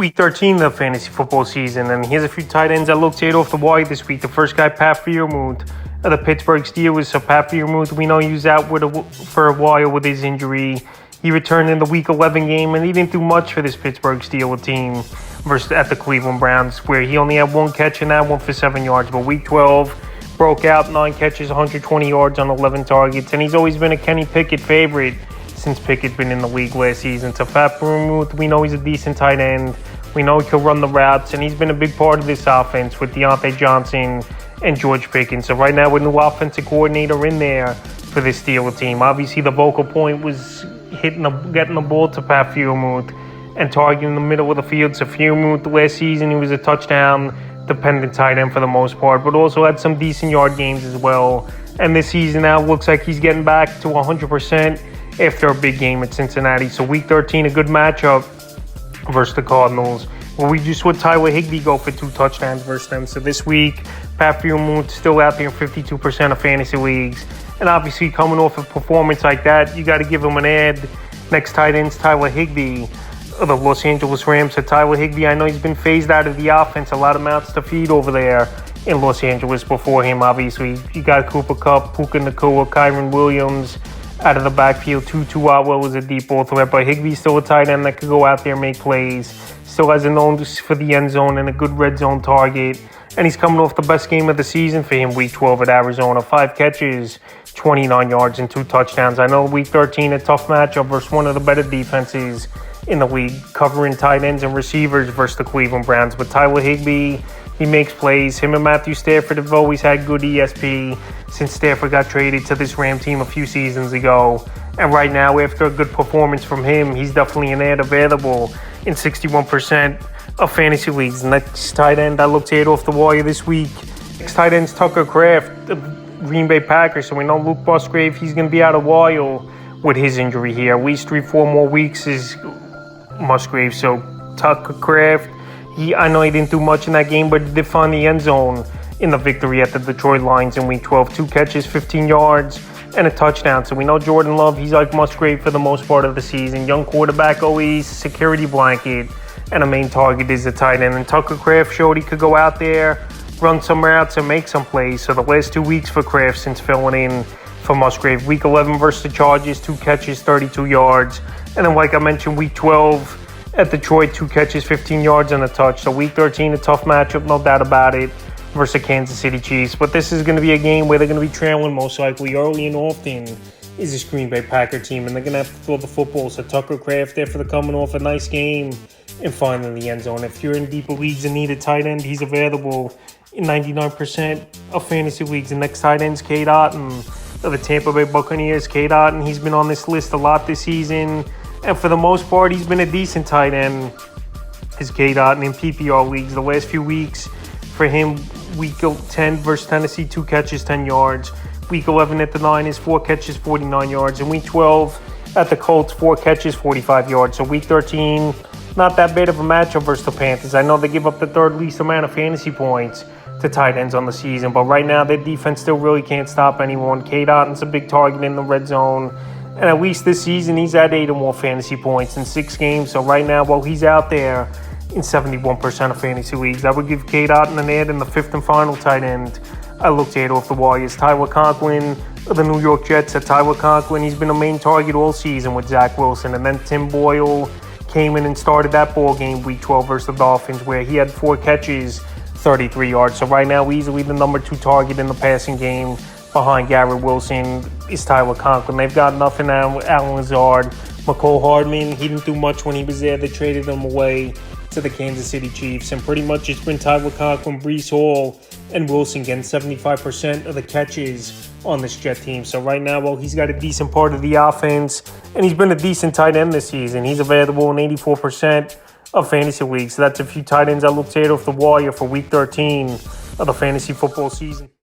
Week 13 of the fantasy football season, and here's a few tight ends I looked at off the wire this week. The first guy, Pat Freiermuth of the Pittsburgh Steelers. So Pat Freiermuth, we know he was out for a while with his injury. He returned in the Week 11 game, and he didn't do much for this Pittsburgh Steelers team versus at the Cleveland Browns, where he only had one catch and that one for 7 yards. But Week 12 broke out, 9 catches, 120 yards on 11 targets, and he's always been a Kenny Pickett favorite since Pickett's been in the league last season. So Pat Freiermuth, we know he's a decent tight end. We know he can run the routes, and he's been a big part of this offense with Deontay Johnson and George Pickens. So right now, with a new offensive coordinator in there for this Steelers team, obviously the vocal point was getting the ball to Pat Freiermuth and targeting the middle of the field. So Freiermuth last season, he was a touchdown-dependent tight end for the most part, but also had some decent yard games as well. And this season now looks like he's getting back to 100% after a big game at Cincinnati. So Week 13, a good matchup versus the Cardinals, where we just saw Tyler Higbee go for 2 touchdowns versus them. So this week, Pat Freiermuth still out there in 52% of fantasy leagues. And obviously, coming off a performance like that, you got to give him an ad. Next tight end's Tyler Higbee of the Los Angeles Rams. So Tyler Higbee, I know he's been phased out of the offense. A lot of mouths to feed over there in Los Angeles before him, obviously. You got Cooper Kupp, Puka Nacua, Kyron Williams out of the backfield. Tutu Atwell was a deep ball threat, but Higbee's still a tight end that could go out there and make plays. Still has a nose for the end zone and a good red zone target. And he's coming off the best game of the season for him, Week 12 at Arizona. 5 catches, 29 yards, and 2 touchdowns. I know Week 13, a tough matchup versus one of the better defenses in the league, covering tight ends and receivers versus the Cleveland Browns. But Tyler Higbee, he makes plays. Him and Matthew Stafford have always had good ESP since Stafford got traded to this Ram team a few seasons ago. And right now, after a good performance from him, he's definitely an ad available in 61% of fantasy leagues. Next tight end I looked at off the wire this week. Next tight end's Tucker Kraft of Green Bay Packers. So we know Luke Musgrave, he's going to be out a while with his injury here. At least 3-4 more weeks is Musgrave. So Tucker Kraft, I know he didn't do much in that game, but he did find the end zone in the victory at the Detroit Lions in Week 12. 2 catches, 15 yards, and a touchdown. So we know Jordan Love, he's like Musgrave for the most part of the season. Young quarterback, always security blanket, and a main target is the tight end. And Tucker Kraft showed he could go out there, run some routes, and make some plays. So the last 2 weeks for Kraft since filling in for Musgrave. Week 11 versus the Chargers, 2 catches, 32 yards. And then like I mentioned, Week 12 at Detroit, 2 catches, 15 yards, and a touch. So Week 13, a tough matchup, no doubt about it, versus the Kansas City Chiefs. But this is going to be a game where they're going to be trailing most likely early and often is this Green Bay Packer team, and they're going to have to throw the football. So Tucker Kraft there for the coming off a nice game and finding the end zone. If you're in deeper leagues and need a tight end, he's available in 99% of fantasy leagues. The next tight end's Cade Otton of the Tampa Bay Buccaneers. Cade Otton, he's been on this list a lot this season, and for the most part, he's been a decent tight end. His Cade Otton in PPR leagues the last few weeks for him. Week 10 versus Tennessee, 2 catches, 10 yards. Week 11 at the Niners, 4 catches, 49 yards. And Week 12 at the Colts, 4 catches, 45 yards. So Week 13, not that bad of a matchup versus the Panthers. I know they give up the 3rd least amount of fantasy points to tight ends on the season, but right now their defense still really can't stop anyone. Cade Otton's a big target in the red zone, and at least this season he's had 8 or more fantasy points in 6 games. So right now, while he's out there in 71% of fantasy leagues, I would give Cade Otton an ad in the 5th and final tight end I looked at off the Warriors. Tyler Conklin of the New York Jets. Tyler Conklin, he's been a main target all season with Zach Wilson, and then Tim Boyle came in and started that ball game Week 12 versus the Dolphins, where he had 4 catches, 33 yards. So right now, easily the number 2 target in the passing game behind Garrett Wilson is Tyler Conklin. They've got nothing now. Alan Lazard, McCole Hardman, he didn't do much when he was there. They traded him away to the Kansas City Chiefs, and pretty much it's been Tyler Conklin, Breece Hall, and Wilson getting 75% of the catches on this Jet team. So right now, well, he's got a decent part of the offense, and he's been a decent tight end this season. He's available in 84% of fantasy leagues. So that's a few tight ends I looked at off the wire for Week 13 of the fantasy football season.